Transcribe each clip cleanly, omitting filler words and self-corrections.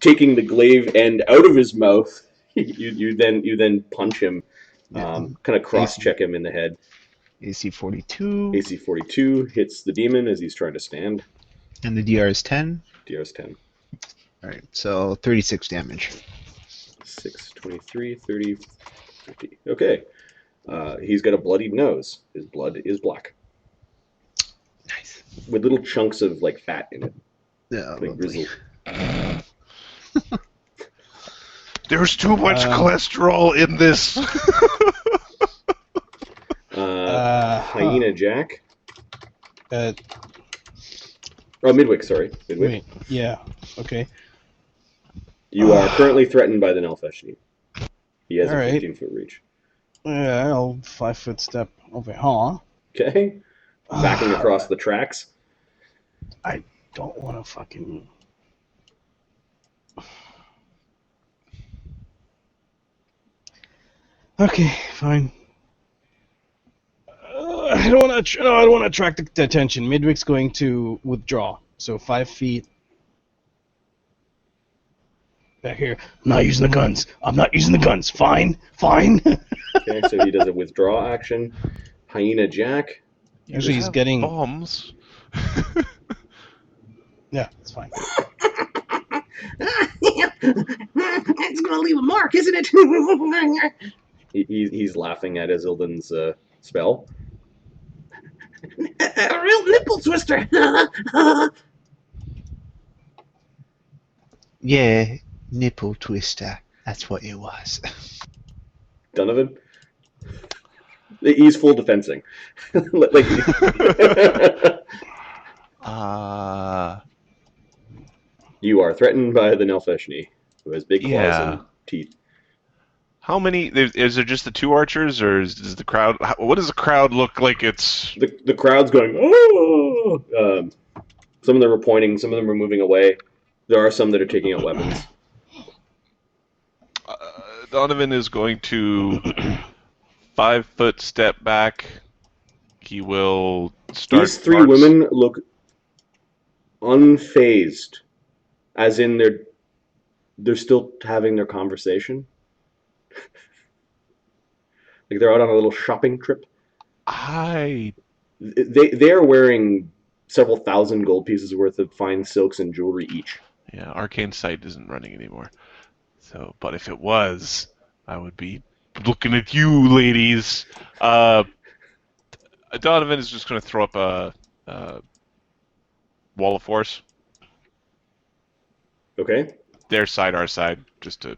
taking the glaive end out of his mouth, you then punch him, kind of cross-check him in the head. AC 42. AC 42 hits the demon as he's trying to stand. And the DR is 10. DR is 10. Alright, so 36 damage. 6, 23, 30, 50. Okay. He's got a bloodied nose. His blood is black. Nice. With little chunks of like fat in it. Yeah, like grizzle. There's too much cholesterol in this. Hyena Jack. Midwick, sorry. Midwick. Wait, yeah, okay. You are currently threatened by the Nalfeshni. He has a Alright. 15-foot reach. Yeah, I'll 5-foot step over here. Okay. Backing across the tracks. I don't want to fucking... Okay, fine. I don't want to. No, I don't want to attract the attention. Midwick's going to withdraw, so 5 feet back here. I'm not using the guns. I'm not using the guns. Fine, fine. Okay, so he does a withdraw action. Hyena Jack. Actually, he's getting bombs. Yeah, it's fine. It's gonna leave a mark, isn't it? He's laughing at Isildon's spell. A real nipple twister. Yeah, nipple twister. That's what it was. Donovan? He's full defensing. You are threatened by the Nalfeshni, who has big claws and teeth. How many? Is there just the 2 archers, or does the crowd? What does the crowd look like? It's the crowd's going. Oh! Some of them are pointing. Some of them are moving away. There are some that are taking out weapons. Donovan is going to 5-foot step back. He will start. These 3 women look unfazed, as in they're still having their conversation. Like they're out on a little shopping trip. They are wearing several thousand gold pieces worth of fine silks and jewelry each. Yeah, Arcane Sight isn't running anymore. So, but if it was, I would be looking at you, ladies. Donovan is just going to throw up a wall of force. Okay. Their side, our side, just to.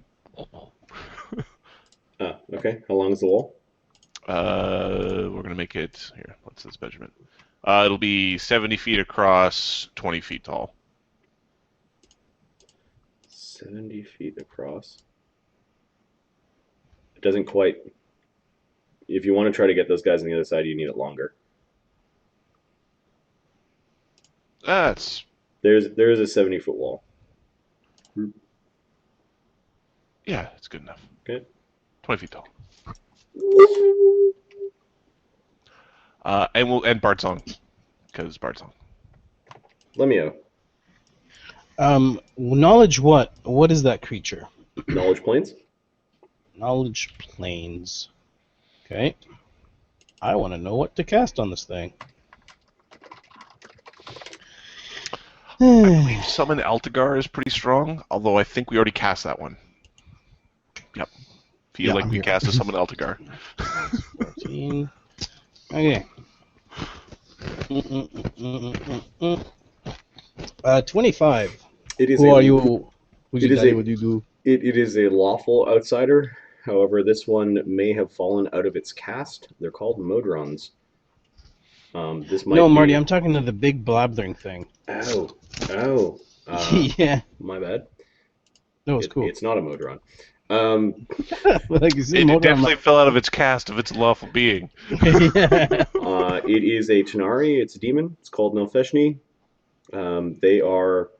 Okay. How long is the wall? We're going to make it here. What's this measurement? It'll be 70 feet across, 20 feet tall. 70 feet across. It doesn't quite. If you want to try to get those guys on the other side, you need it longer. There is a 70-foot wall. Yeah, it's good enough. Okay. 20 feet tall. And Bard Song, because Bard Song. Lemio. Knowledge what? What is that creature? Knowledge planes. Knowledge planes. Okay. I want to know what to cast on this thing. I believe Summon Altagar is pretty strong, although I think we already cast that one. Yep. Feel like we cast a Summon Altagar. 14. Okay. 25. Who are you? What do you do? It is a lawful outsider. However, this one may have fallen out of its caste. They're called Modrons. This might No, Marty, I'm talking to the big blabbering thing. Oh. Yeah. My bad. No, it's cool. It's not a Modron. It definitely fell out of its caste of its lawful being. It is a Tanari. It's a demon. It's called Nalfeshni. They are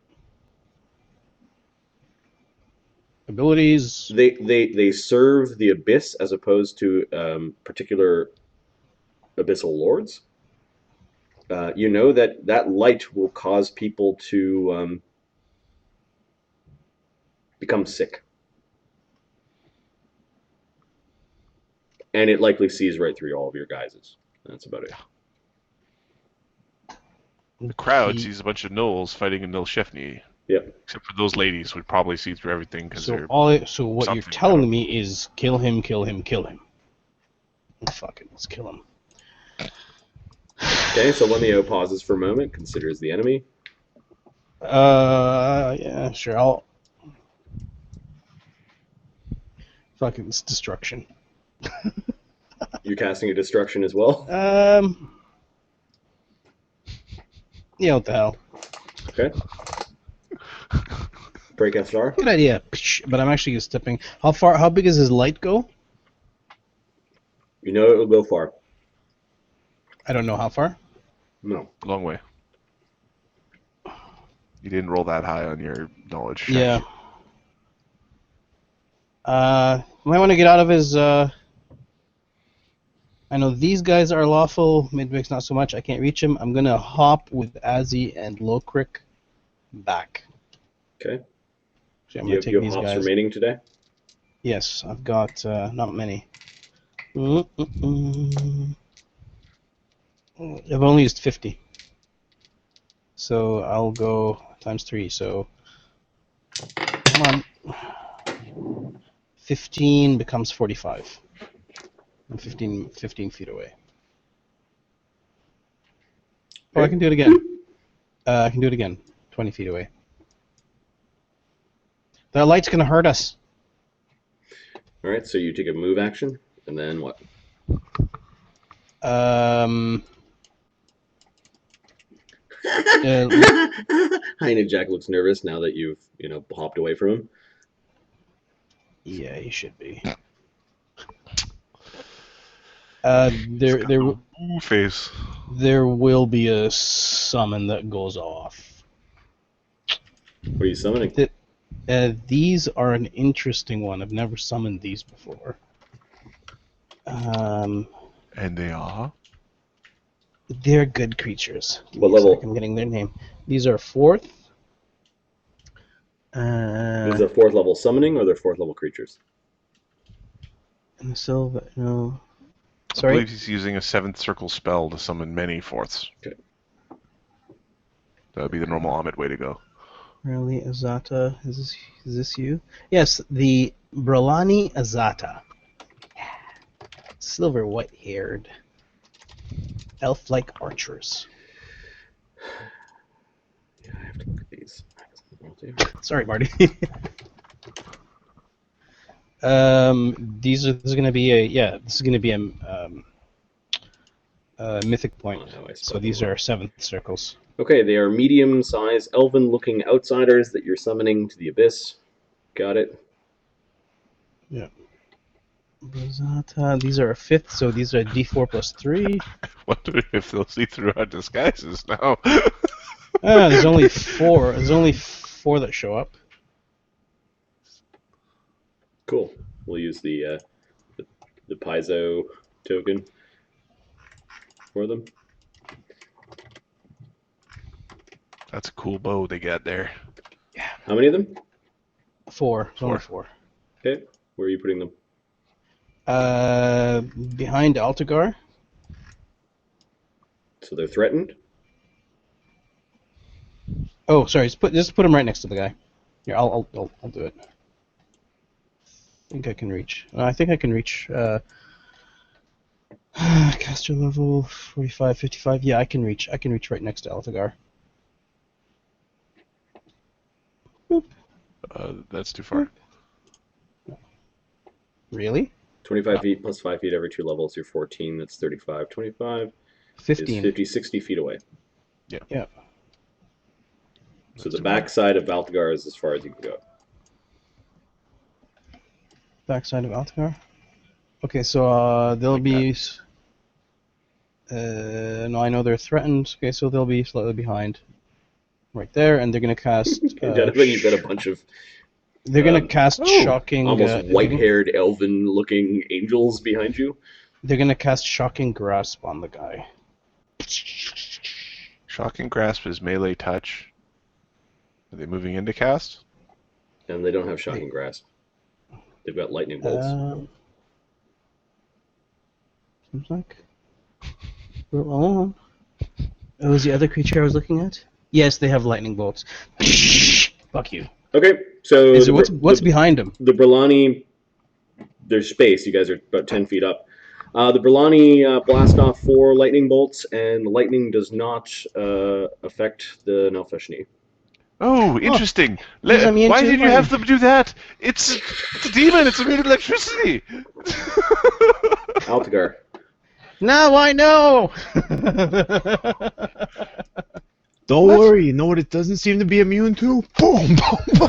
abilities. They serve the Abyss as opposed to particular Abyssal lords. You know that light will cause people to becomes sick. And it likely sees right through all of your guises. That's about it. The crowd He- sees a bunch of gnolls fighting a Nilshifni. Yep. Except for those ladies would probably see through everything because they're... So what you're something telling me is kill him, kill him, kill him. Fuck it, let's kill him. Okay, so Lemio pauses for a moment, considers the enemy. Yeah, sure. I'll. Fucking it's destruction. You're casting a destruction as well. Yeah, what the hell? Okay. Break SR. Good idea. But I'm actually stepping. How big does his light go? You know it will go far. I don't know how far. No. Long way. You didn't roll that high on your knowledge check. Yeah. Might want to get out of his. I know these guys are lawful. Midwig's not so much. I can't reach him. I'm gonna hop with Azzy and Lokrik back. Okay. So I'm You gonna have, take you have these hops guys. remaining today? Yes, I've got not many. I've only used 50. So I'll go times 3. So come on. 15 becomes 45. I'm 15 feet away. Oh, I can do it again. I can do it again. 20 feet away. The light's gonna hurt us. All right, so you take a move action, and then what? Hyena Jack looks nervous now that you've, hopped away from him. Yeah, he should be. Ooh, face. There will be a summon that goes off. What are you summoning? These are an interesting one. I've never summoned these before. And they are? They're good creatures. Give What me a level? sec, I'm getting their name. These are 4th. Is it 4th level summoning, or they're 4th level creatures? And the silver, no. I Sorry? believe he's using a 7th circle spell to summon many 4ths. Okay. That would be the normal Amit way to go. Really, Azata. Is this you? Yes, the Bralani Azata. Silver white-haired. Elf-like archers. Yeah, I have to look at these. Sorry, Marty. This is going to be a mythic point. Oh, no, I So spelled these it wrong. are 7th circles. Okay, they are medium-sized, elven-looking outsiders that you're summoning to the abyss. Got it. Yeah. Brazata, these are a 5th, so these are D4 plus 3. I wonder if they'll see through our disguises now. There's only 4. There's only 4 that show up. Cool. We'll use the piezo token for them. That's a cool bow they got there. How many of them? 4. It's only 4. 4. Okay. Where are you putting them? Behind Altagar. So they're threatened? Oh, sorry. Just put him right next to the guy. Here, I'll do it. I think I can reach. I think I can reach. Caster level 45, 55. Yeah, I can reach. I can reach right next to Altagar. That's too far. Really? 25 feet plus 5 feet every 2 levels. You're 14. That's 35. 25 is 15. 50, 60 feet away. Yeah. So the backside of Valtgar is as far as you can go. Backside of Altagar. Okay, so they'll Like be. No, I know they're threatened. Okay, so they'll be slightly behind. Right there, and they're gonna cast. Donovan, you've got a bunch of They're gonna cast shocking. almost white-haired, elven-looking angels behind you. They're gonna cast shocking grasp on the guy. Shocking Grasp is melee touch. Are they moving into cast? And they don't have shocking grasp. They've got lightning bolts. Seems like. Oh, was the other creature I was looking at? Yes, they have lightning bolts. Fuck you. Okay, so What's behind them? The Brillani, there's space. You guys are about 10 feet up. The Brillani blast off 4 lightning bolts, and the lightning does not affect the Nalfeshni. Oh, interesting. Because I'm Why did you lightning. have them do that? It's a demon. It's immune to electricity. Altagar. Now I know! Don't worry, you know what it doesn't seem to be immune to? Boom, boom, boom.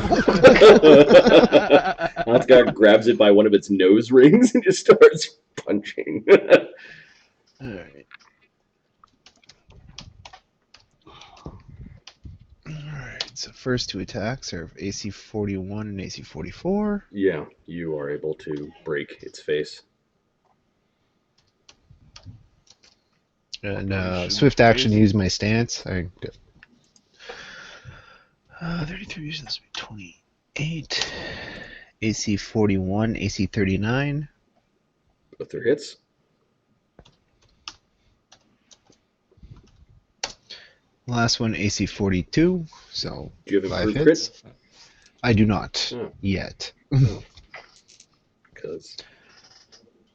Altagar grabs it by one of its nose rings and just starts punching. Alright. Alright, so first 2 attacks are AC 41 and AC 44. Yeah, you are able to break its face. And swift action to use my stance. 33 uses this would be 28. AC 41, AC 39. Both their hits. Last one, AC 42. So Do you have 5 improved hits. crit? I do not Oh. yet. Because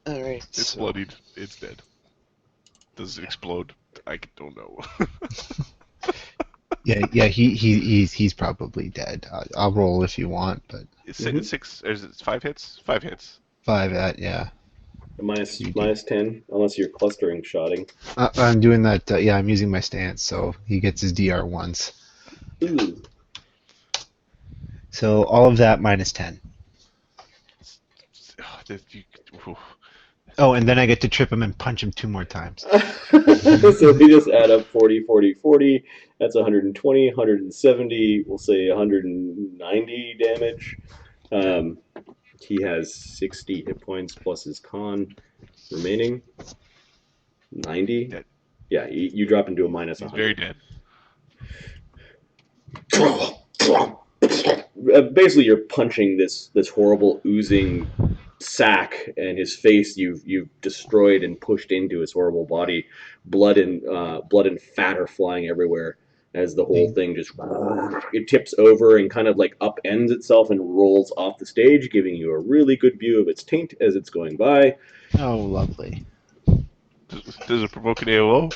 Alright. It's bloodied. It's dead. Does it explode? I don't know. Yeah, he's probably dead. I'll roll if you want, but It's 6. Or is it 5 hits? 5 hits. 5 at yeah. minus 10, unless you're clustering shotting. I'm doing that. Yeah, I'm using my stance, so he gets his DR once. Ooh. So all of that minus 10. Oh, and then I get to trip him and punch him 2 more times. So we just add up 40, 40, 40. That's 120, 170. We'll say 190 damage. He has 60 hit points plus his con remaining. 90. Dead. Yeah, you drop into a minus He's 100. very dead. Basically, you're punching this horrible oozing sack, and his face you've destroyed and pushed into his horrible body. Blood and fat are flying everywhere as the whole thing just it tips over and kind of like upends itself and rolls off the stage, giving you a really good view of its taint as it's going by. Oh, lovely. Does it provoke an AOO?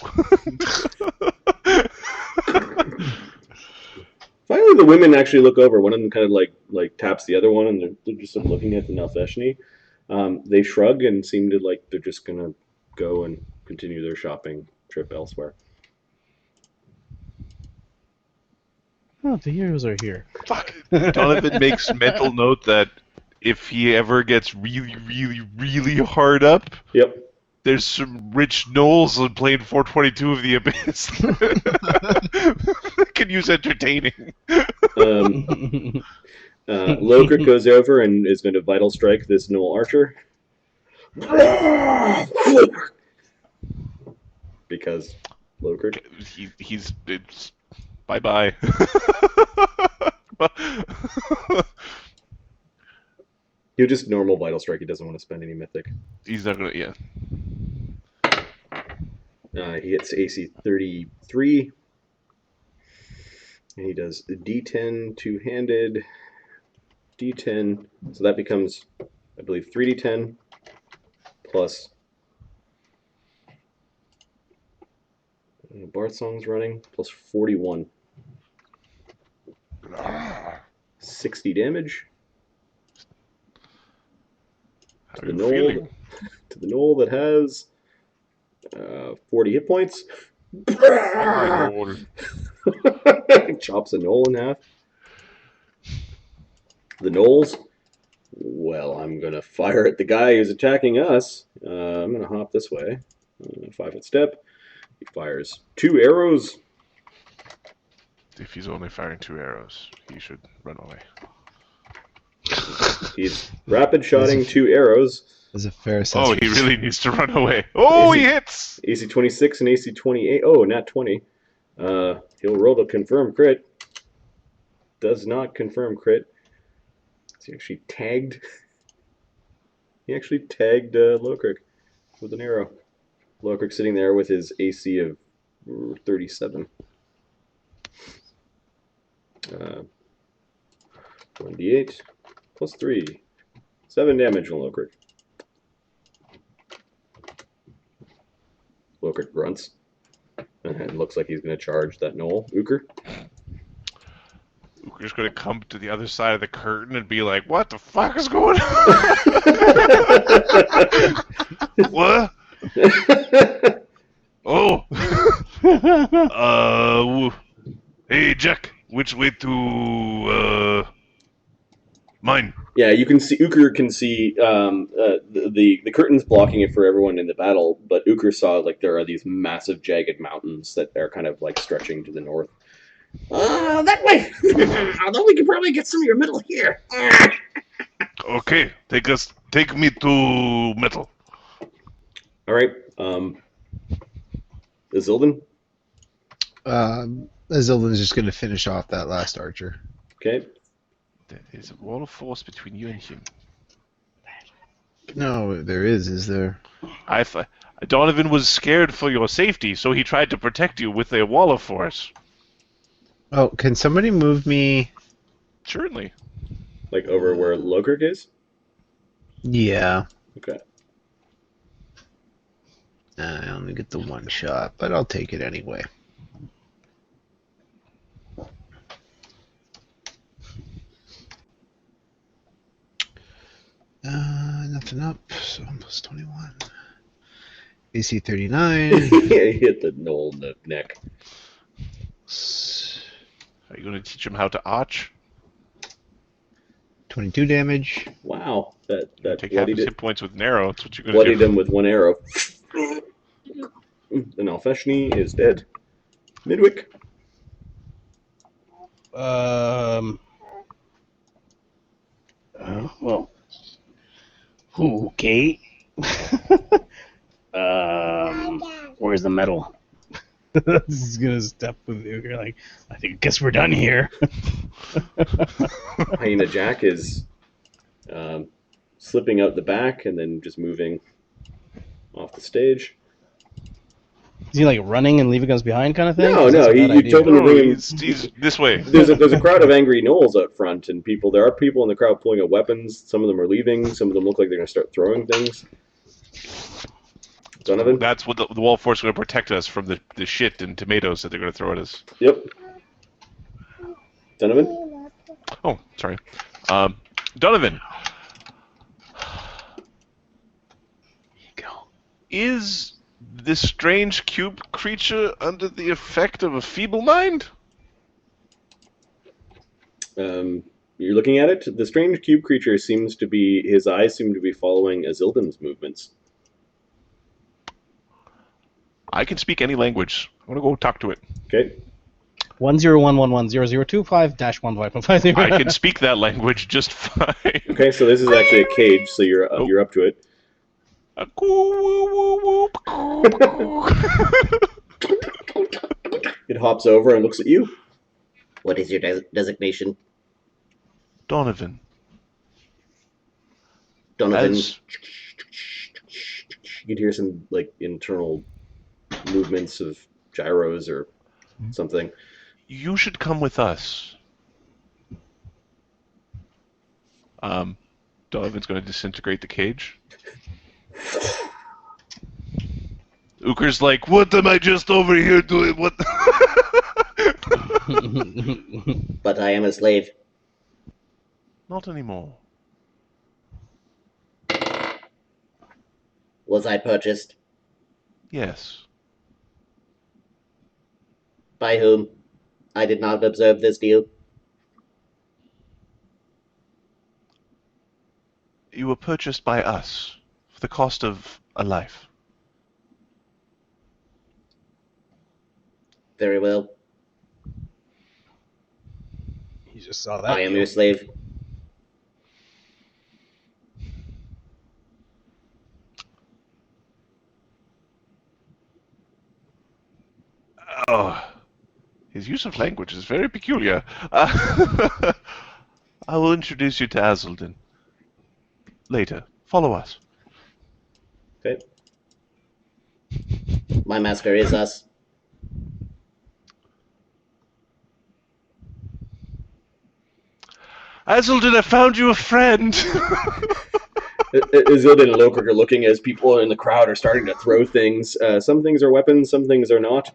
Finally, the women actually look over. One of them kind of like taps the other one, and they're just sort of looking at the Nalfeshni. They shrug and seem to like they're just gonna go and continue their shopping trip elsewhere. Oh, the heroes are here. Fuck. Donovan makes mental note that if he ever gets really, really, really hard up, Yep. there's some rich gnolls on plane 422 of the Abyss. Can use entertaining. Lokert goes over and is going to vital strike this gnoll archer. Because Lokert. He's bye-bye. He'll just normal vital strike. He doesn't want to spend any mythic. He's not gonna, yeah. He hits AC 33. And he does D10 two-handed. D10. So that becomes, I believe, 3D10 plus Bart Song's running plus 41. 60 damage How to are the you feeling? gnoll that has 40 hit points. Chops a gnoll in half. The gnolls. Well, I'm gonna fire at the guy who's attacking us. I'm gonna hop this way. 5-foot step. He fires 2 arrows. If he's only firing 2 arrows, he should run away. He's rapid shotting 2 arrows. Is a fair Oh, assessment. he really needs to run away. Oh, he hits! AC 26 and AC 28. Oh, nat 20. He'll roll to confirm crit. Does not confirm crit. He actually tagged. He actually tagged Lokrik with an arrow. Lokrik sitting there with his AC of 37. 1d8 plus 3. 7 damage on Lokrik. Lokrik grunts. And looks like he's going to charge that knoll. Uker? Uker's going to come to the other side of the curtain and be like, what the fuck is going on? What? Oh! Hey, Jack, which way to, mine? Yeah, you can see, Uker can see the curtains blocking it for everyone in the battle, but Uker saw like there are these massive jagged mountains that are kind of like stretching to the north. That way. Although we could probably get some of your metal here. Okay, take me to metal. All right, Isildan? Zildon's just going to finish off that last archer. Okay. There is a wall of force between you and him. No, there is there? Donovan was scared for your safety, so he tried to protect you with a wall of force. Oh, can somebody move me? Certainly. Like over where Lokrik is? Yeah. Okay. I only get the one shot, but I'll take it anyway. Nothing up, so I'm plus 21. AC 39. Yeah, he hit the knoll in the neck. Are you going to teach him how to arch? 22 damage. Wow, that Take half his bloodied hit it. points with an arrow. That's what you're going to Bloodied do. him with one arrow. And Alfeshni is dead. Midwick. Well. Okay. Where's the metal? He's gonna step with Uger like, guess we're done here. Hyena Jack is slipping out the back and then just moving off the stage. Is he like running and leaving us behind kind of thing? No, 'Cause that's a bad you idea. told him to No, bring him. he's this way. There's a crowd of angry gnolls out front, and there are people in the crowd pulling out weapons. Some of them are leaving. Some of them look like they're going to start throwing things. Donovan? That's what the wall of force is going to protect us from the shit and tomatoes that they're going to throw at us. Yep. Donovan? Oh, sorry. Donovan. Is this strange cube creature under the effect of a feeble mind? You're looking at it. The strange cube creature his eyes seem to be following Azildan's movements. I can speak any language. I want to go talk to it. Okay. 101110025-15.50. I can speak that language just fine. Okay, so this is actually a cage, so you're up to it. It hops over and looks at you. What is your designation? Donovan. Donovan. You could hear some like internal movements of gyros or something. You should come with us. Donovan's going to disintegrate the cage. Uker's like, what am I just over here doing? What? But I am a slave. Not anymore. Was I purchased? Yes. By whom? I did not observe this deal. You were purchased by us for the cost of a life. Very well. You just saw that. I am your slave. Oh, his use of language is very peculiar. I will introduce you to Azildin. Later. Follow us. Okay. My master is us. Azildin, I found you a friend! Isilda and Lokrik are looking as people in the crowd are starting to throw things. Some things are weapons, some things are not.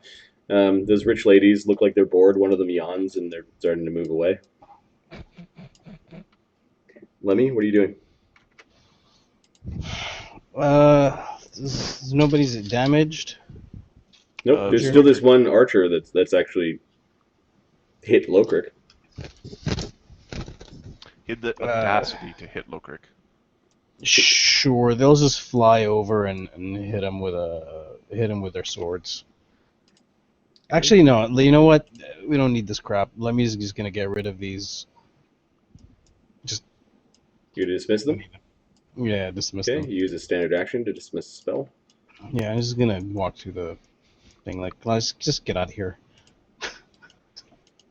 Those rich ladies look like they're bored. One of them yawns, and they're starting to move away. Lemmy, what are you doing? Nobody's damaged. Nope, there's still this one archer that's actually hit Lokrik. He had the audacity to hit Lokrik. Sure, they'll just fly over and hit him with their swords. Actually, no. You know what? We don't need this crap. Lemmy's just gonna get rid of these. You dismiss them? Yeah, dismiss Okay, them. you use a standard action to dismiss the spell. Yeah, I'm just gonna walk through the thing. Like, let's just get out of here.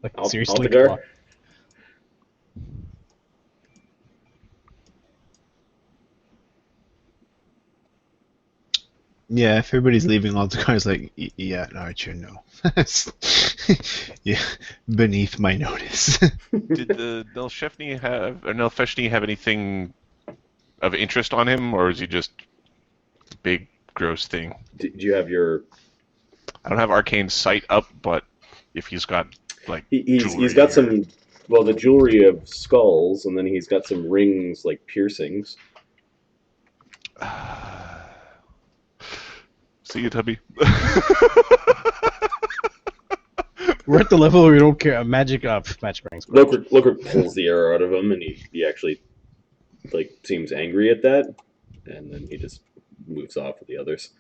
Like, seriously. Altagar? Yeah, if everybody's leaving, Altagar's like, yeah, Archer, no. Yeah, beneath my notice. Did the Nilfeshni have anything of interest on him, or is he just a big, gross thing? Do you have your... I don't have Arcane Sight up, but if he's got, like, He's got some... Well, the jewelry of skulls, and then he's got some rings, like piercings. See you, Tubby. We're at the level where we don't care. Magic rings. Lokrik pulls the arrow out of him, and he actually seems angry at that, and then he just moves off with the others.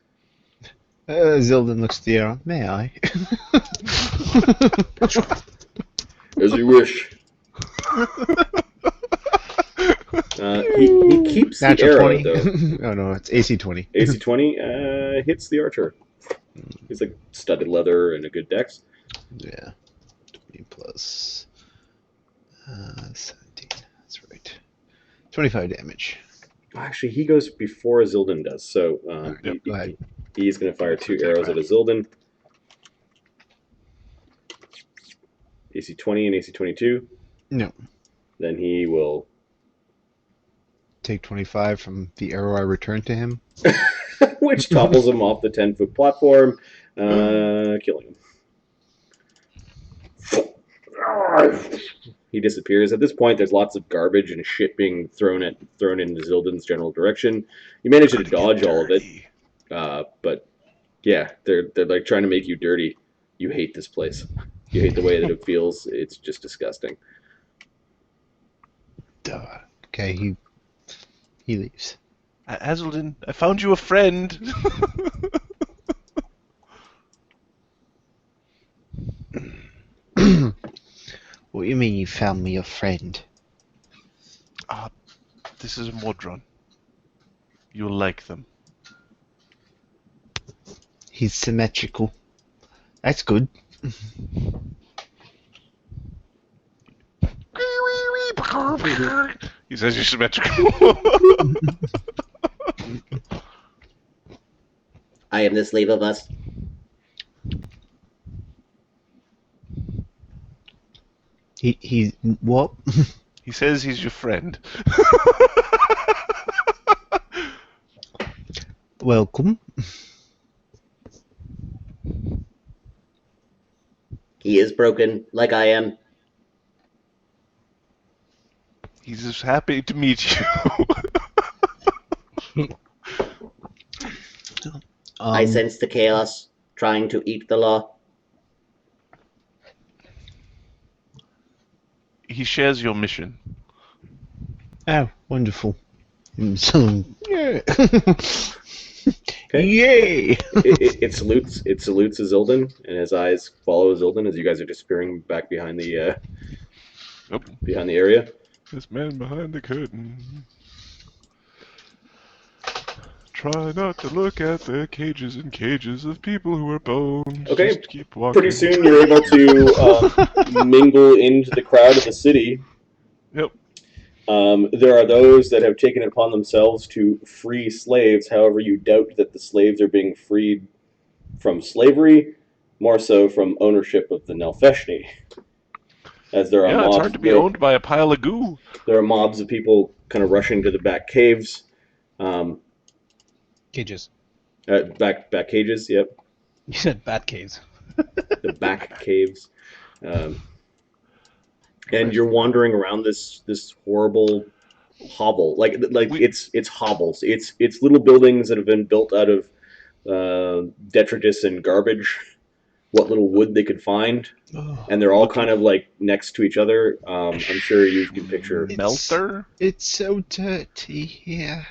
Zildin looks at the arrow. May I? As you wish. He keeps the Natural arrow, 20. though. Oh no, it's AC 20. AC 20 hits the archer. He's like studded leather and a good dex. Yeah. 20 plus 17. That's right. 25 damage. Actually, he goes before Azildin does, so Go ahead. he's going to fire 2 arrows at Azildin. AC 20 and AC 22. No. Then he will Take 25 from the arrow I returned to him. which topples him off the 10-foot platform, killing him. He disappears. At this point, there's lots of garbage and shit being thrown into Zildin's general direction. You manage to dodge all of it, but yeah, they're like trying to make you dirty. You hate this place. You hate the way that it feels. It's just disgusting. Duh. Okay, he leaves. Azildin, I found you a friend. What do you mean you found me a friend? This is a Modron. You'll like them. He's symmetrical. That's good. He says you're symmetrical. I am the slave of us. He what? He says he's your friend. Welcome. He is broken, like I am. He's just happy to meet you. I sense the chaos, trying to eat the law. He shares your mission. Oh, wonderful. So, yeah. Okay. Yay! It salutes Azildin, and his eyes follow Azildin as you guys are disappearing back behind the behind the area. This man behind the curtain. Try not to look at the cages and cages of people who are bones. Okay, Just keep walking. pretty soon you're able to mingle into the crowd of the city. Yep. There are those that have taken it upon themselves to free slaves. However, you doubt that the slaves are being freed from slavery, more so from ownership of the Nelfeshni. As there are Yeah, it's mobs, hard to be owned by a pile of goo. there are mobs of people kind of rushing to the back caves, Cages. back cages. Yep, You said bat caves. the back caves. Um, and you're wandering around this horrible hovel, like We it's hovels. It's little buildings that have been built out of detritus and garbage, what little wood they could find, Oh, and they're all kind of like next to each other. I'm sure you can picture. melter. it's so dirty here.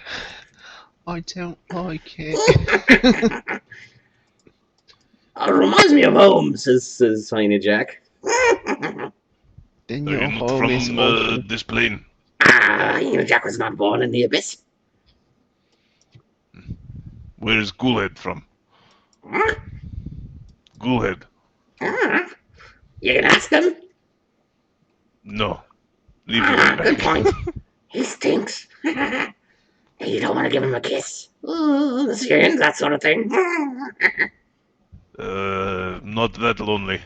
I don't like it. Reminds me of home. Says Hyena Jack. Then Are your you not home is from awful. this plane? Jack was not born in the abyss. Where's Ghoulhead from? Huh? Ghoulhead. You can ask him. No. Leave the guy Good back. point. He stinks. You don't want to give him a kiss. This your end, that sort of thing. Not that lonely.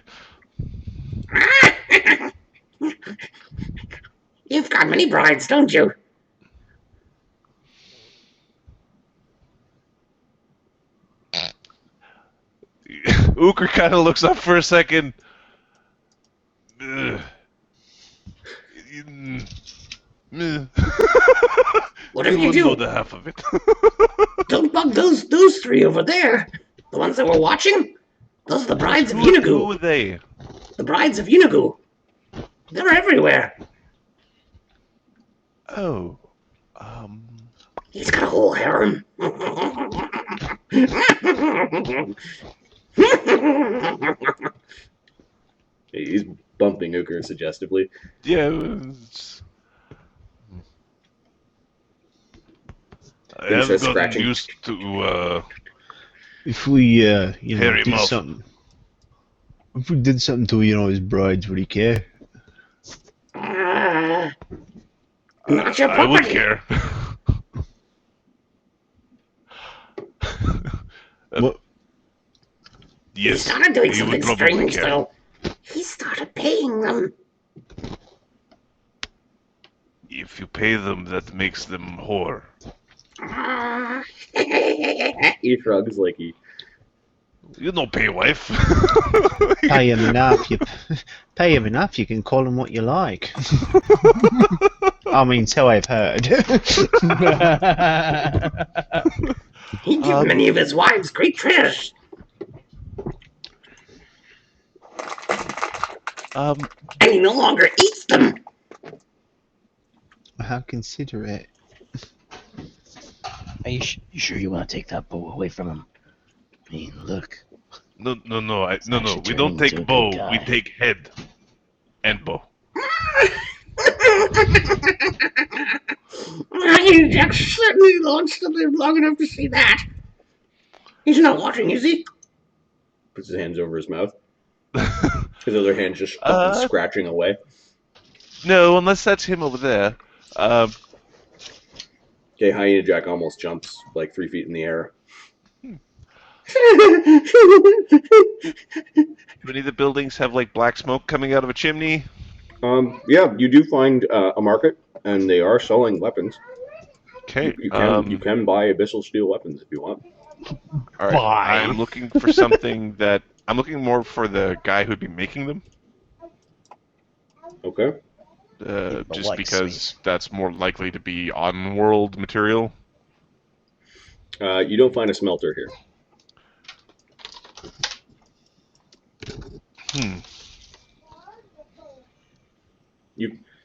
You've got many brides, don't you? Ooker kind of looks up for a second. Ugh. Whatever you you wouldn't know do, the half of it. don't bug those three over there. The ones that were watching. Those are the brides of Who Yeenoghu. are they? The brides of Yeenoghu. They're everywhere. Oh. He's got a whole harem. He's bumping Uker suggestively. Yeah. I Then he haven't starts gotten scratching. used to If we, hairy did mouth. something, if we did something to, his brides, would he care? Not your I would property. care. What? He Yes, started doing he would something probably strange, care. though. He started paying them. If you pay them, that makes them whore. He shrugs like he. You don't pay wife. Pay him enough, pay him enough, you can call him what you like. I mean, so I've heard. He gave many of his wives great treasures. And he no longer eats them. How considerate. Are you sure you want to take that bow away from him? I mean, look. No. We actually don't turning into a take good bow. guy. We take head and bow. Jack certainly wants to live long enough to see that. He's not watching, is he? Puts his hands over his mouth. His other hand's just up and scratching away. No, unless that's him over there. Okay, Hyena Jack almost jumps like 3 feet in the air. Do any of the buildings have like black smoke coming out of a chimney? Yeah, you do find a market, and they are selling weapons. Okay. You can buy Abyssal steel weapons if you want. All right. I'm looking for something that I'm looking more for the guy who'd be making them. Okay. Just like because space. that's more likely to be on-world material. You don't find a smelter here.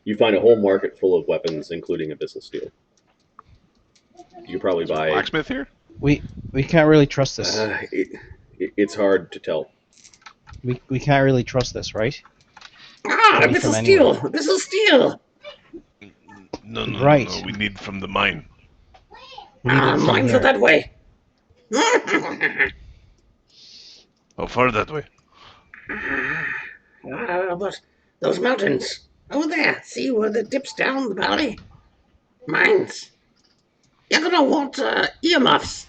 You find a whole market full of weapons, including Abyssal steel. You could probably buy. Blacksmith here? We can't really trust this. It's hard to tell. We can't really trust this, right? Abyssal from steel. Abyssal steel. No. Right. No, we need from the mine. We need it from Mines here. are that way. How far that way? But those mountains over there, see where it dips down the valley? Mines. You're gonna want earmuffs.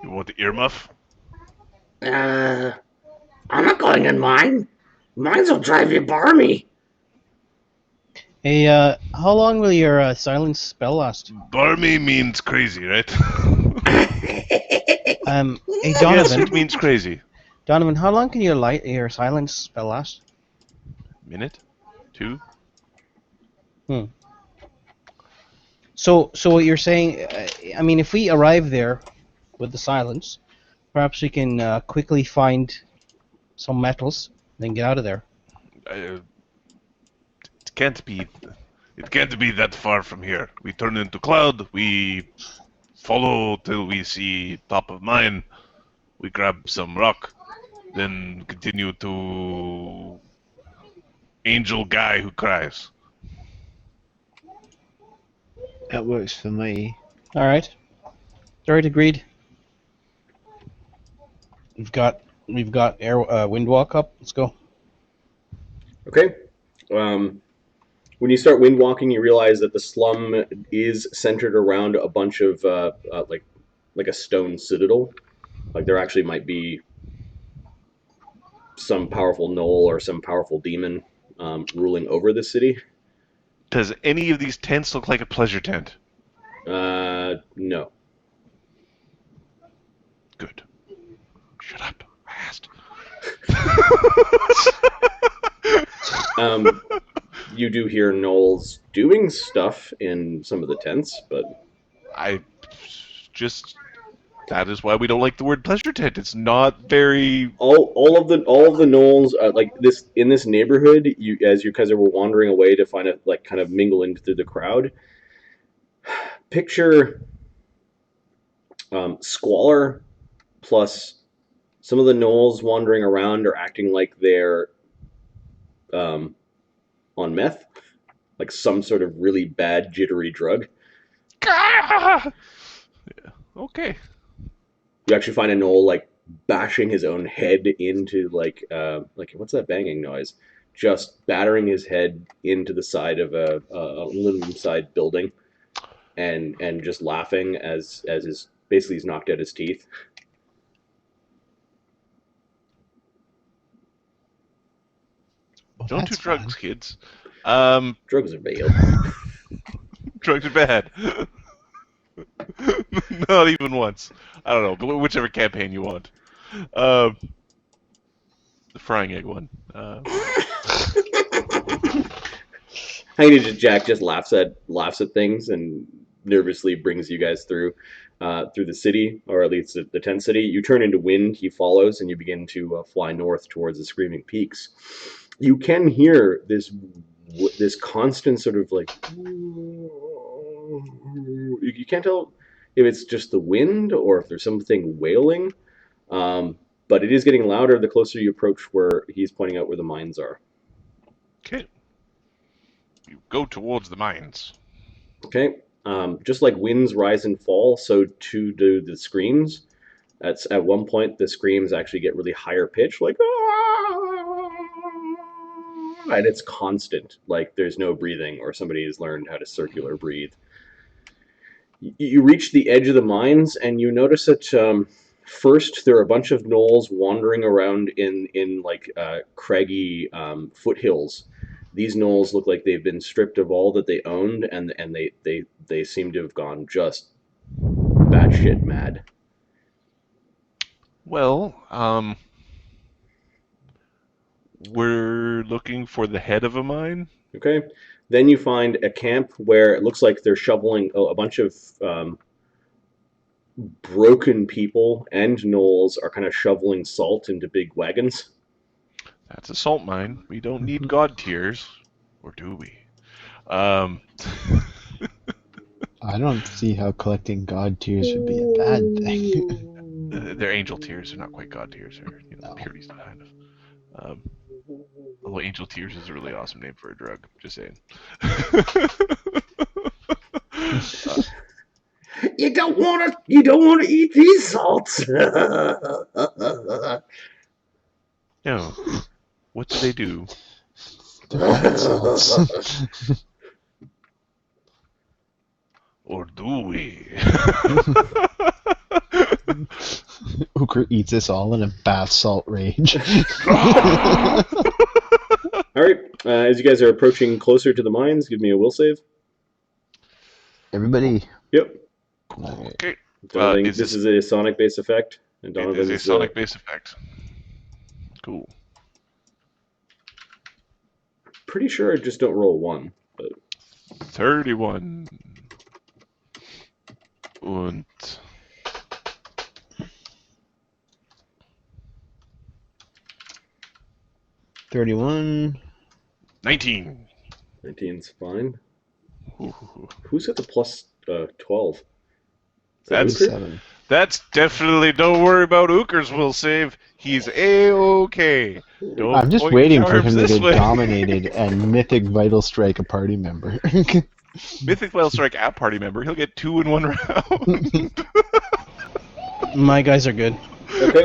You want the earmuff? I'm not going in mine. Mines will drive you barmy. Hey, how long will your silence spell last? Barmy means crazy, right? Hey, Yes, Donovan. it means crazy. Donovan, how long can your silence spell last? Minute? 2? So what you're saying? I mean, if we arrive there with the silence, perhaps we can quickly find some metals, then get out of there. It can't be. It can't be that far from here. We turn into cloud. We follow till we see top of mine. We grab some rock, then continue to angel guy who cries. That works for me. All right. Agreed. We've got wind walk up. Let's go. Okay. When you start wind walking, you realize that the slum is centered around a bunch of like a stone citadel. Like there actually might be some powerful gnoll or some powerful demon ruling over the city. Does any of these tents look like a pleasure tent? No. Good. Shut up. I asked. You do hear gnolls doing stuff in some of the tents, but that is why we don't like the word pleasure tent. It's not very. all of the gnolls like this in this neighborhood. You as you guys were wandering away to find it like kind of mingle into the crowd. Picture squalor plus some of the gnolls wandering around are acting like they're on meth, like some sort of really bad jittery drug. Yeah. Okay. You actually find a gnoll like bashing his own head into like what's that banging noise? Just battering his head into the side of a aluminum side building, and just laughing as his basically he's knocked out his teeth. Well, Don't do that's drugs, fun. kids. Drugs are bad. Drugs are bad. Not even once. I don't know, but whichever campaign you want. The frying egg one. Hyena Jack just laughs at things and nervously brings you guys through the city, or at least the tent city. You turn into wind. He follows, and you begin to fly north towards the Screaming Peaks. You can hear this constant sort of like you can't tell if it's just the wind or if there's something wailing, but it is getting louder the closer you approach where he's pointing out where the mines are. Okay. You go towards the mines. Okay, just like winds rise and fall, so too do the screams. At one point, the screams actually get really higher pitch, like and it's constant. Like there's no breathing, or somebody has learned how to circular breathe. You reach the edge of the mines, and you notice that first there are a bunch of gnolls wandering around in like craggy foothills. These gnolls look like they've been stripped of all that they owned, and they seem to have gone just batshit mad. Well, we're looking for the head of a mine. Okay, then you find a camp where it looks like they're shoveling a bunch of broken people and gnolls are kind of shoveling salt into big wagons. That's a salt mine. We don't need god tears, or do we? I don't see how collecting god tears would be a bad thing. They're angel tears. They're not quite god tears. They're purity kind of. Although angel tears is a really awesome name for a drug. Just saying. You don't want to eat these salts. No. What do they do? Defense salts. Or do we? Uker eats us all in a bath salt rage. All right. As you guys are approaching closer to the mines, give me a will save. Everybody. Yep. Okay. Donovan, Is this this- is a sonic-based effect, and It Donovan's is a sonic base effect. Cool. pretty sure I just don't roll 1. But 31. Und 31. 19. 19's fine. Ooh. Who's at the plus 12? Is that That's- Uker? 7. That's definitely, don't worry about Uker's will save. He's A-okay. Don't I'm just point waiting for arms him to this get way. dominated and Mythic Vital Strike a party member. Mythic Vital Strike app party member. He'll get 2 in 1 round. My guys are good. Okay.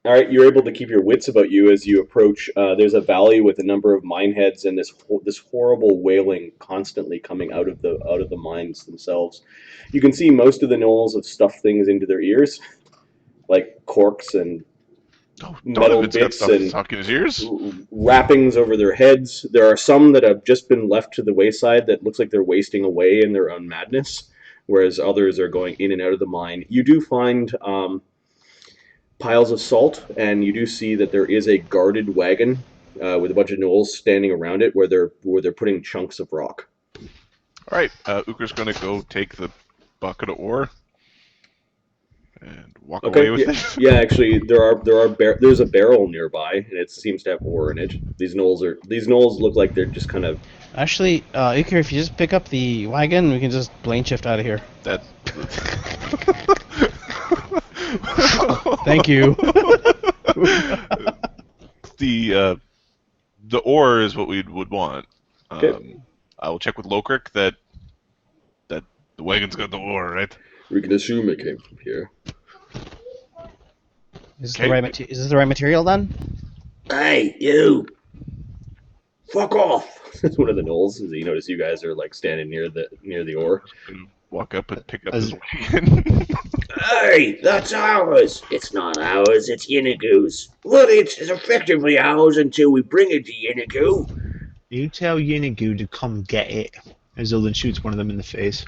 All right, you're able to keep your wits about you as you approach. There's a valley with a number of mine heads, and this horrible wailing constantly coming out of the mines themselves. You can see most of the gnolls have stuffed things into their ears, like corks and Oh, metal Donovan's got bits stuff and stuck in his ears. wrappings over their heads. There are some that have just been left to the wayside that looks like they're wasting away in their own madness, whereas others are going in and out of the mine. You do find piles of salt, and you do see that there is a guarded wagon with a bunch of gnolls standing around it, where they're putting chunks of rock. All right, Uker's gonna go take the bucket of ore and walk away with it. Yeah, actually, there's a barrel nearby, and it seems to have ore in it. These gnolls look like they're just kind of. Actually, Iker, if you just pick up the wagon, we can just plane shift out of here. That. Thank you. The ore is what we would want. Okay. I will check with Lokrik that the wagon's got the ore, right? We can assume it came from here. Is this Okay. is this the right material then? Hey, you! Fuck off! It's one of the gnolls. As you notice, you guys are like standing near the ore. Walk up and pick up As- his wagon. Hey, that's ours! It's not ours, it's Yeenoghu's. Well, it's effectively ours until we bring it to Yeenoghu. You tell Yeenoghu to come get it. As Zolan shoots one of them in the face.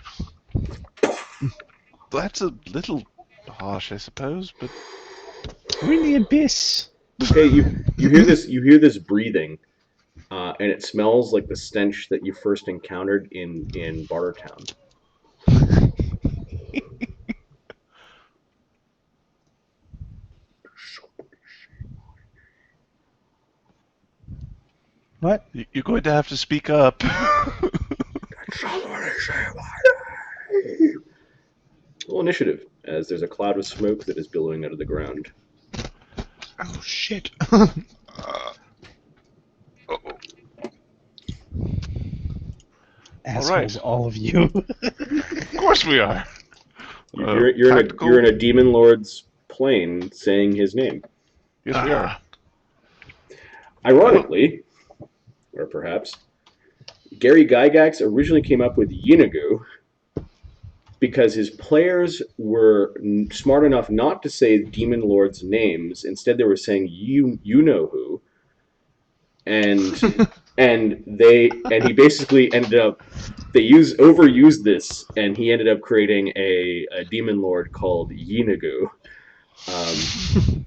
That's a little harsh, I suppose, but We're in the abyss. Okay, you hear this breathing, and it smells like the stench that you first encountered in Bartertown. What? you're going to have to speak up. Roll initiative, as there's a cloud of smoke that is billowing out of the ground. Oh shit. Assholes, all of you. Of course we are. You're in a demon lord's plane saying his name. Yes, we are. Ironically, or perhaps, Gary Gygax originally came up with Yeenoghu because his players were smart enough not to say demon lords' names. Instead, they were saying you know who, and he basically ended up overused this, and he ended up creating a demon lord called Yeenoghu.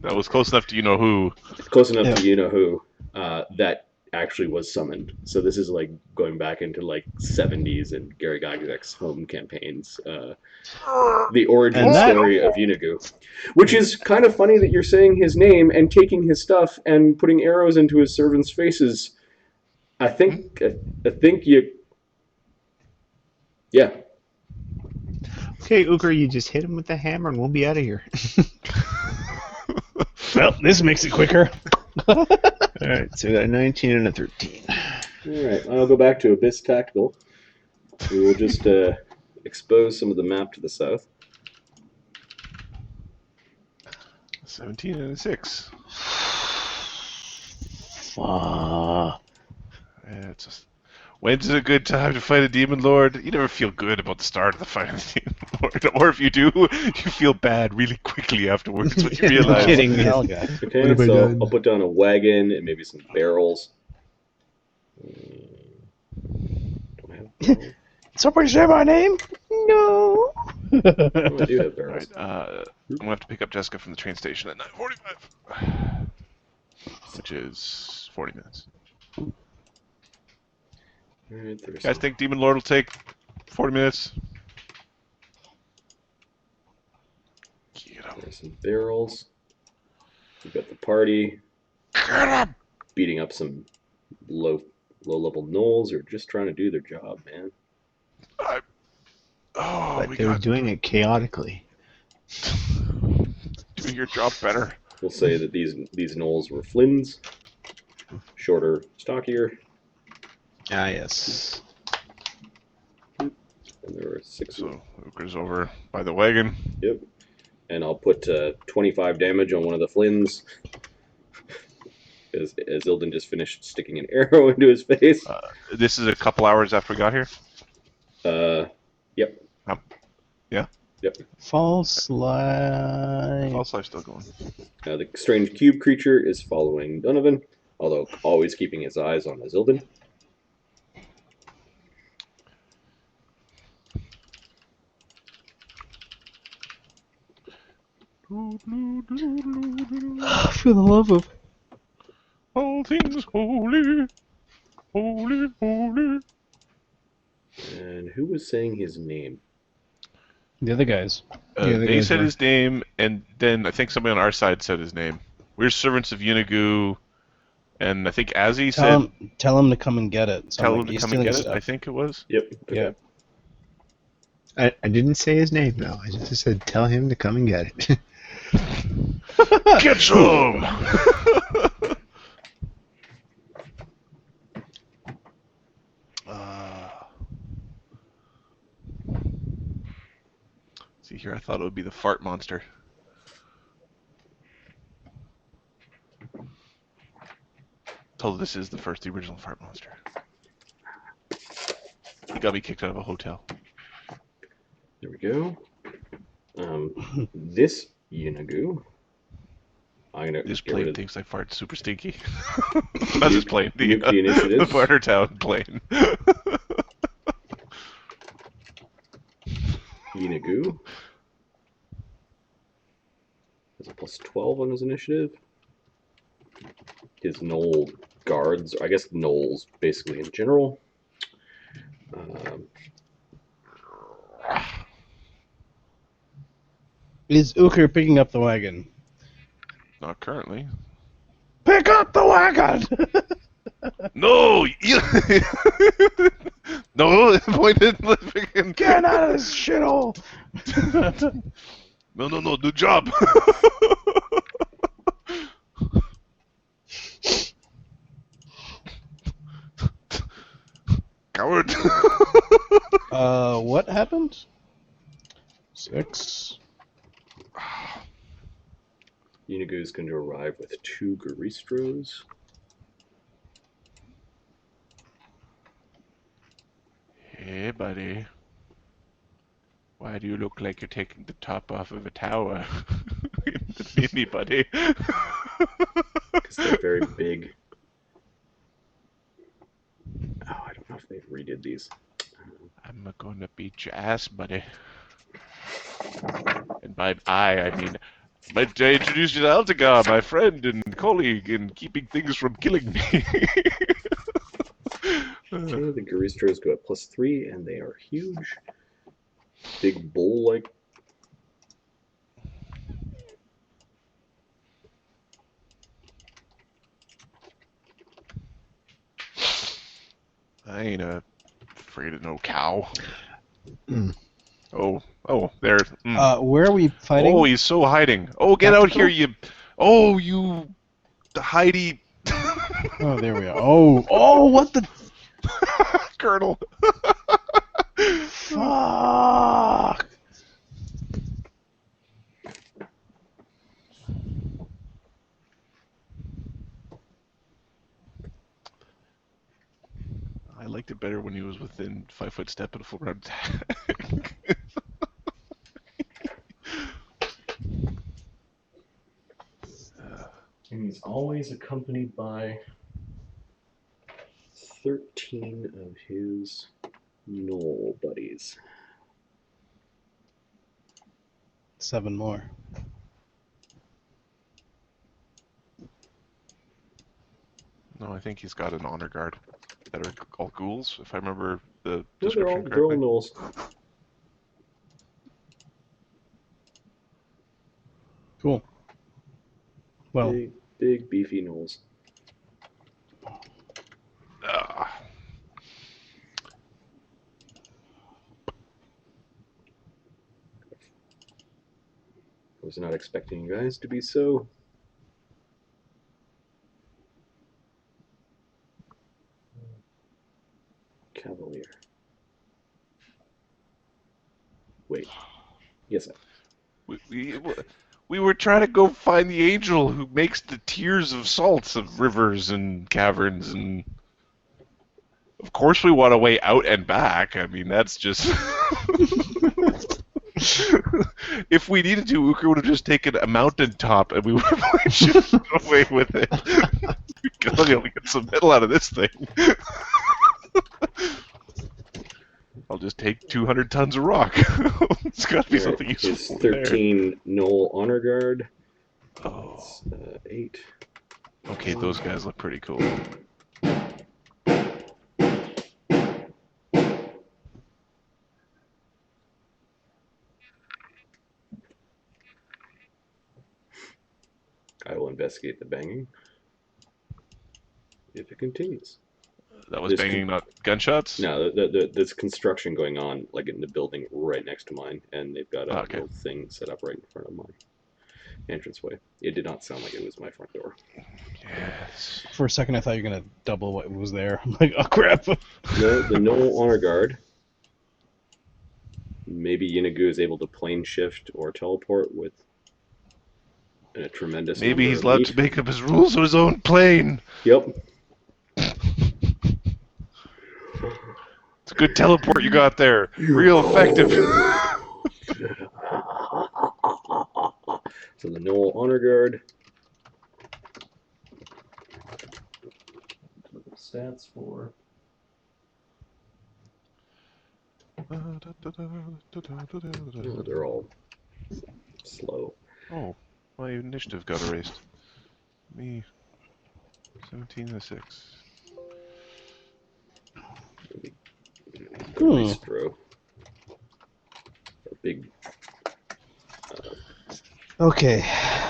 That was close enough to you know who. Close enough to you know who. That actually was summoned. So this is like going back into like 70s and Gary Gygax's home campaigns. The origin story of Yeenoghu. Which is kind of funny that you're saying his name and taking his stuff and putting arrows into his servants' faces. I think you... Yeah. Okay, Uker, you just hit him with the hammer and we'll be out of here. Well, this makes it quicker. Alright, so we got a 19 and a 13. Alright, I'll go back to Abyss Tactical. We will just expose some of the map to the south. 17 and a 6. Fuck. It's just, when's a good time to fight a demon lord? You never feel good about the start of the fight of the demon lord, or if you do, you feel bad really quickly afterwards when you Yeah, no realize. kidding. Hell, guys. What Okay, have I so done? I'll put down a wagon and maybe some barrels. Don't I have barrels? Somebody say my name? No. Oh, I do have All barrels. right, I'm gonna have to pick up Jessica from the train station at 9:45, which is 40 minutes. All right, there's You guys some, think demon lord will take 40 minutes? Get him. there's some barrels. We've got the party Get him! beating up some low-level gnolls who are just trying to do their job, man. Oh, But we they were got doing it chaotically. doing your job better. We'll say that these gnolls were Flynn's, shorter, stockier, Ah, yes. and there were 6 of them. So Uker's over by the wagon. Yep. And I'll put 25 damage on one of the Flynn's. As Ilden just finished sticking an arrow into his face. This is a couple hours after we got here. Yep. Yeah. Yep. False light. False life still going. The strange cube creature is following Donovan, although always keeping his eyes on Azilden. For the love of. All things holy, holy, holy. And who was saying his name? The other guys. Yeah, the They guys said were- his name, and then I think somebody on our side said his name. We're servants of Yeenoghu, and I think Azzy said, Tell him to come and get it. So tell I'm him like, to he's come and stealing get it, stuff. I think it was. Yep. Okay. Yeah. I didn't say his name, though. I just said tell him to come and get it. Get some! See here, I thought it would be the fart monster. Told this is the original fart monster. He got me kicked out of a hotel. There we go. This Yeenoghu. I'm gonna This get plane rid of thinks I fart super stinky. Not this plane, the Nuke the initiative. the Bartertown plane. Yeenoghu has a plus 12 on his initiative. His gnoll guards, I guess gnolls basically in general. Is Uker picking up the wagon? Not currently. Pick up the wagon! No! No! Pointed. Get out of this shithole! No, new job! Coward! What happened? 6. Yeenoghu is going to arrive with 2 Garistros. Hey, buddy. Why do you look like you're taking the top off of a tower? Anybody? Because they're very big. Oh, I don't know if they've redid these. I'm gonna beat your ass, buddy. And by I mean, might I introduce you to Altagar, my friend and colleague in keeping things from killing me. Okay, the Garistros go at plus 3, and they are huge. Big bull-like. I ain't afraid of no cow. Mm. Oh, there. Where are we fighting? Oh, he's so hiding. Oh, get out here, you. Oh, you. Heidi. Oh, there we are. Oh, what the Colonel. fuck? I liked it better when he was within 5-foot step and a full round attack. And he's always accompanied by 13 of his gnoll buddies. 7 more. No, I think he's got an honor guard that are all ghouls, if I remember the No, description they're all correctly. gnolls. Cool. Well, Big beefy gnolls. Ah. I was not expecting you guys to be so cavalier. Wait. Yes, We were trying to go find the angel who makes the tears of salts of rivers and caverns, and of course we want a way out and back. I mean, that's just... If we needed to, we would have just taken a mountaintop and we would have shifted away with it. We could only get some metal out of this thing. I'll just take 200 tons of rock. It's got to be something his useful there. 13 gnoll honor guard. Oh, That's, 8. okay, those guys look pretty cool. I will investigate the banging if it continues. That was This banging, not gunshots? No, there's construction going on, like in the building right next to mine, and they've got a Okay. little thing set up right in front of my entranceway. It did not sound like it was my front door. Yes. for a second I thought you were gonna double what was there. I'm like, oh crap. The Gnoll honor guard. Maybe Yeenoghu is able to plane shift or teleport with a tremendous. Maybe number he's of allowed meat. to make up his rules of his own plane. Yep. It's a good teleport you got there. Real effective. So the Gnoll honor guard. Stats for. Oh, they're all slow. Oh, my initiative got erased. Me, 17 to 6. Bistro. A big. Okay,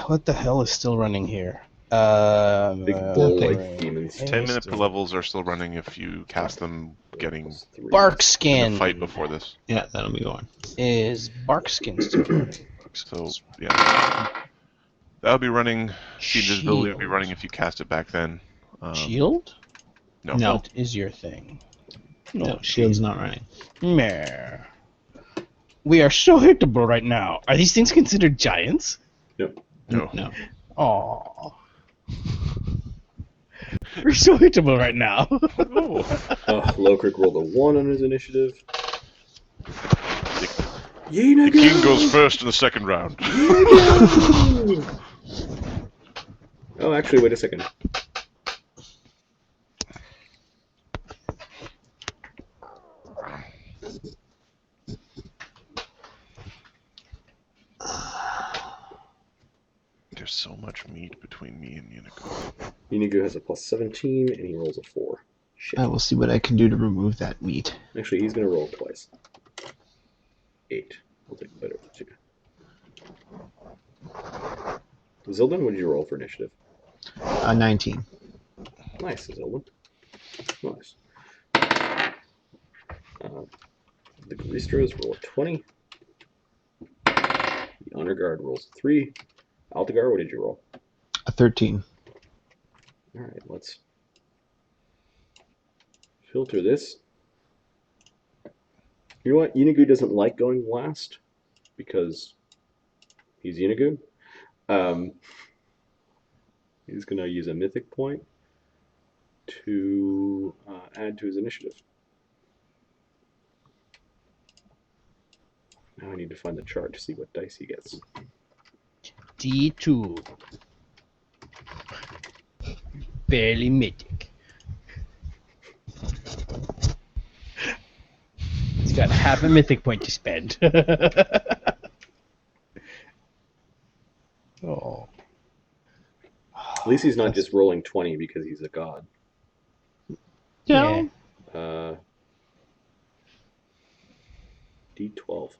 what the hell is still running here? Big bull-like nothing. demons. 10-minute levels are still running if you cast them getting Bark in a skin fight before this. Yeah, that'll be going. is bark skin still running? So, yeah. That'll be running. The invisibility would be Shield. running if you cast it back then. Shield? No. No. What is your thing? No, shield's not running. Meh. We are so hittable right now. Are these things considered giants? No. No. Aww. We're so hittable right now. Oh. Lowcrick rolled a 1 on his initiative. The king goes first in the second round. Oh, actually, wait a second. There's so much meat between me and Yeenoghu. Yeenoghu has a plus 17, and he rolls a 4. Shit. I will see what I can do to remove that meat. Actually, he's going to roll twice. 8. I'll take better than 2. Zildin, what did you roll for initiative? 19. Nice, Zildin. Nice. The Galistros roll a 20. The Honor Guard rolls a 3. Altagar, what did you roll? A 13. Alright, let's filter this. You know what? Yeenoghu doesn't like going last because he's Yeenoghu. He's going to use a mythic point to add to his initiative. Now I need to find the chart to see what dice he gets. D2. Barely mythic. He's got half a mythic point to spend. Oh. At least he's not just rolling 20 because he's a god. Yeah. D12. So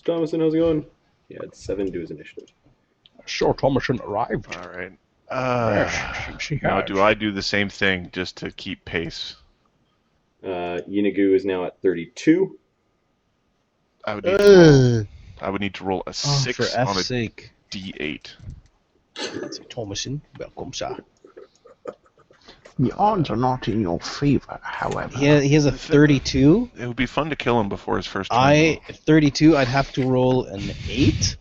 Thomason, how's it going? Yeah, it's 7 to his initiative. Sure, Thomason arrived. All right. She Now, has. do I do the same thing just to keep pace? Yeenoghu is now at 32. I would need to roll, I would need to roll a Oh, 6 for on F's a sake. D8. Thomason, welcome, sir. The odds are not in your favor, however. He has a 32. It would be fun to kill him before his first turn. 32, I'd have to roll an 8.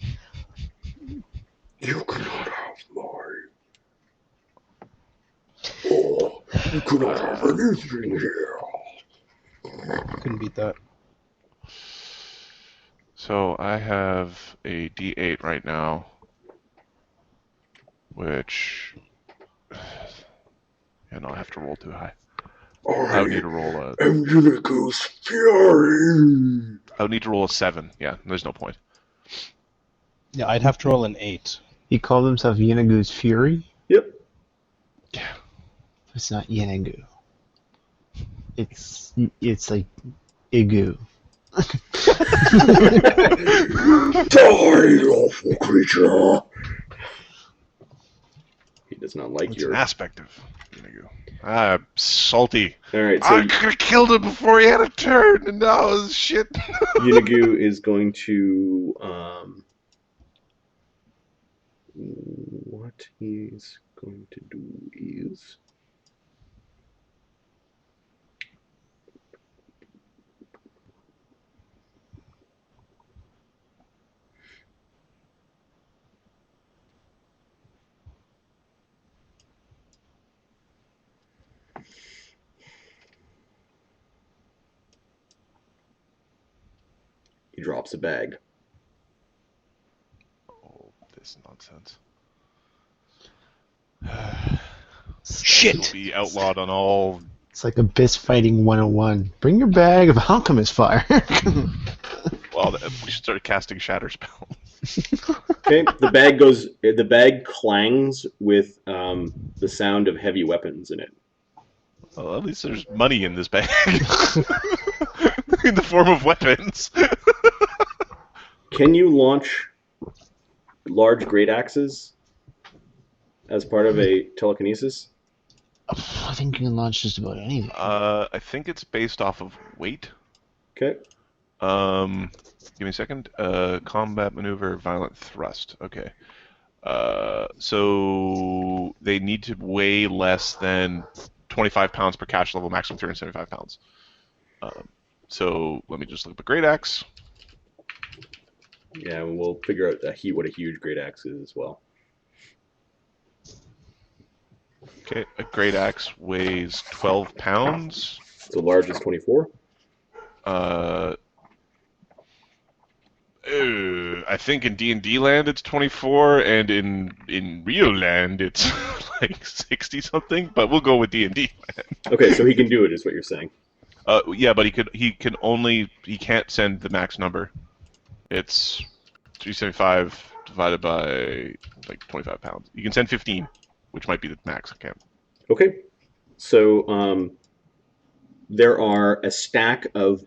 You cannot have mine. Oh, you cannot have anything here. Couldn't beat that. So I have a D8 right now, which, and I'll have to roll too high. I would need to roll a. And Yeenoghu's fury. I would need to roll a 7. Yeah, there's no point. Yeah, I'd have to roll an 8. He called himself Yeenoghu's Fury? Yep. Yeah. It's not Yeenoghu. It's like Igu. Die, awful creature. He does not like It's your... an aspect of Yeenoghu. Salty. Alright, so I could have killed him before he had a turn, and now it's shit. Yeenoghu is going to... what he's going to do is... He drops a bag. Oh, this nonsense. Shit! Will be outlawed on all. It's like Abyss Fighting 101. Bring your bag of alchemist fire. Well, we should start casting shatter spells. Okay, the bag clangs with the sound of heavy weapons in it. Well, at least there's money in this bag. In the form of weapons. Can you launch large great axes as part of a telekinesis? I think you can launch just about anything. I think it's based off of weight. Okay. Give me a second. Combat maneuver, violent thrust. Okay. So they need to weigh less than 25 pounds per catch level, maximum 375 pounds. So let me just look up a great axe. Yeah, and we'll figure out what a huge great axe is as well. Okay, a great axe weighs 12 pounds. So large is 24. I think in D&D land it's 24, and in real land it's like 60 something. But we'll go with D&D land. Okay, so he can do it, is what you're saying. Yeah, but he can't send the max number. It's 375 divided by like 25 pounds. You can send 15, which might be the max. I can't. Okay, so there are a stack of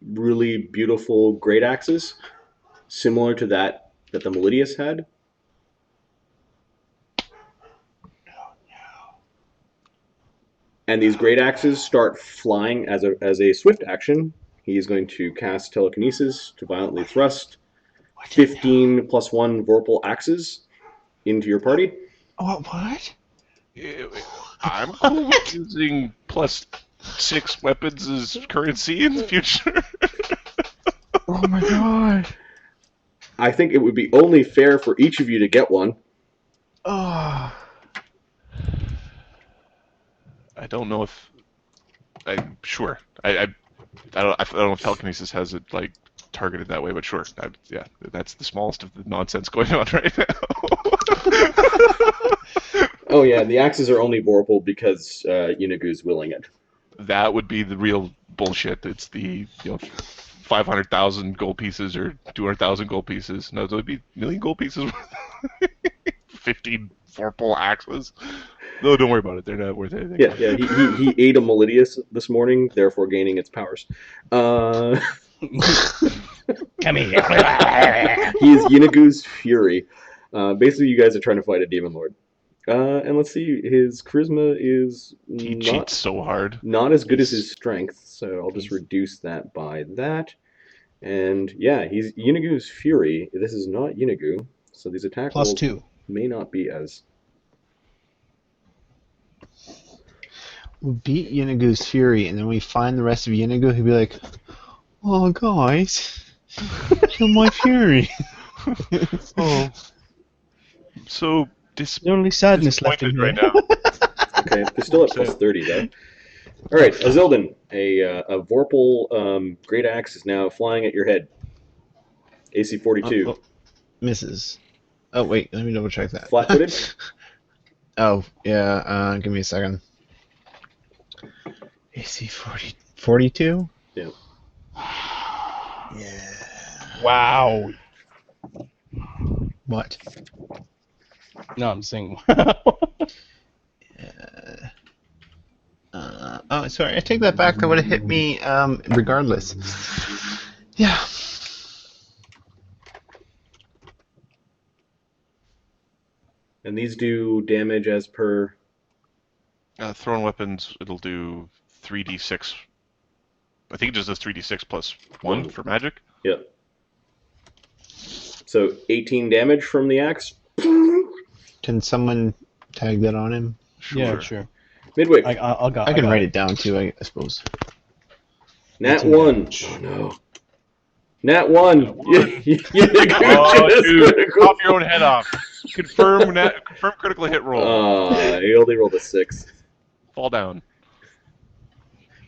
really beautiful great axes, similar to that the Melidius had. And these great axes start flying as a swift action. He is going to cast telekinesis to violently thrust 15 plus 1 Vorpal axes into your party. What? I'm cool with using plus 6 weapons as currency in the future. Oh my god. I think it would be only fair for each of you to get one. Oh. I don't know if sure. I don't know if telekinesis has it like targeted that way, but sure. Yeah, that's the smallest of the nonsense going on right now. Oh yeah, the axes are only vorpal because Yeenoghu's willing it. That would be the real bullshit. It's the 500,000 gold pieces or 200,000 gold pieces. No, it would be a million gold pieces. 15 vorpal axes. No, don't worry about it. They're not worth anything. Yeah. He ate a Melidius this morning, therefore gaining its powers. Come here. He is Yeenoghu's Fury. Basically, you guys are trying to fight a demon lord. And let's see, his charisma is He cheats so hard. not as good as his strength, so I'll just reduce that by that. And yeah, he's Yeenoghu's Fury. This is not Yeenoghu, so these attack rolls +2. may not be as... We beat Yeenoghu's Fury, and then we find the rest of Yeenoghu, he'd be like, "Oh, guys, kill my Fury." Oh, so The only sadness left in disappointed here. right now. Okay, they're still at +30 though. All right, Azildan, a Vorpal Great Axe is now flying at your head. AC 42. Misses. Oh, wait, let me double check that. Flat-footed? Oh, yeah, give me a second. AC 42? Yeah. Yeah. Wow. What? No, I'm saying. Oh, sorry, I take that back. That would have hit me regardless. Yeah. And these do damage as per... Thrown weapons, it'll do 3d6. I think it just does 3d6 plus 1 for magic. Yep. So 18 damage from the axe. Can someone tag that on him? Sure. Yeah, sure. Midwick. I can write it down too, I suppose. Nat 1. Oh no. Nat 1. Oh, dude, chop your own head off. Confirm critical hit roll. He only rolled a 6. Fall down.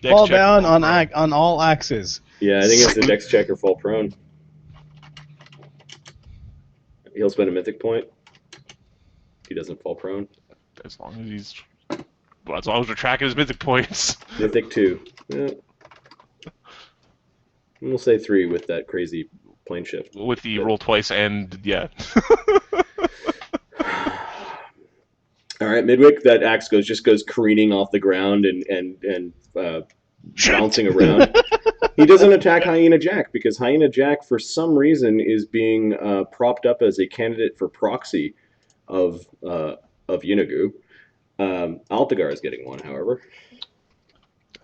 Dex Fall check. down on all axes. Yeah, I think it's the dex check or fall prone. He'll spend a mythic point. He doesn't fall prone. As long as we're tracking his mythic points. Mythic 2. Yeah. We'll say 3 with that crazy plane shift. With the roll twice and yeah. All right, Midwick. That axe just goes careening off the ground and bouncing around. He doesn't attack Hyena Jack because Hyena Jack, for some reason, is being propped up as a candidate for proxy of Yeenoghu. Altagar is getting one, however.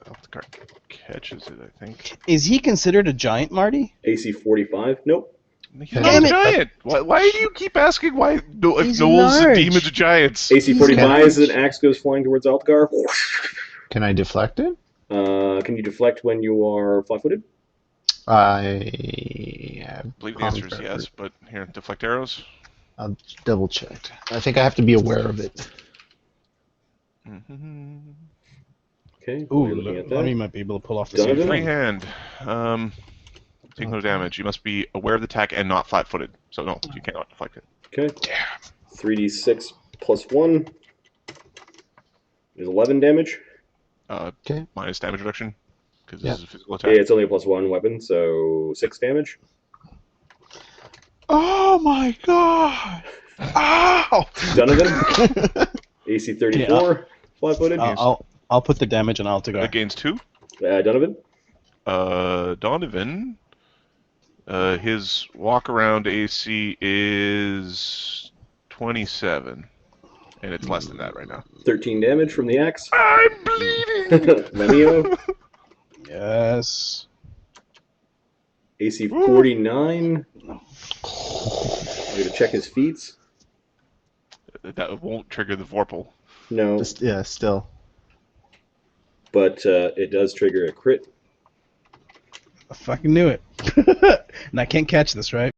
Altagar catches it, I think. Is he considered a giant, Marty? AC 45. Nope. He's Damn not a it. giant. Why do you keep asking why if He's gnolls and large. demons are giants? AC 45 as an axe goes flying towards Altagar. Can I deflect it? Can you deflect when you are flat-footed? I I believe the answer is yes, but here, deflect arrows. I'll double check. I think I have to be aware of it. Mm-hmm. Okay. Ooh, we're looking at Marty that. might be able to pull off the Donovan? same Free thing. hand. Take no damage. You must be aware of the attack and not flat-footed. So no, you cannot deflect it. Okay. 3d6 plus 1 is 11 damage. Okay. Minus damage reduction because Yeah. this is a physical Yeah, attack. it's only a plus 1 weapon, so 6 damage. Oh my god! Ow! Donovan, AC 34, flat-footed. I'll put the damage on Altagar. That gains 2. Donovan, Donovan. His walk around AC is 27, and it's less than that right now. 13 damage from the axe. I'm bleeding. Lemio, Yes. AC 49. I'm going to check his feats. That won't trigger the Vorpal. No, Just, yeah, still. but it does trigger a crit. I fucking knew it. And I can't catch this, right?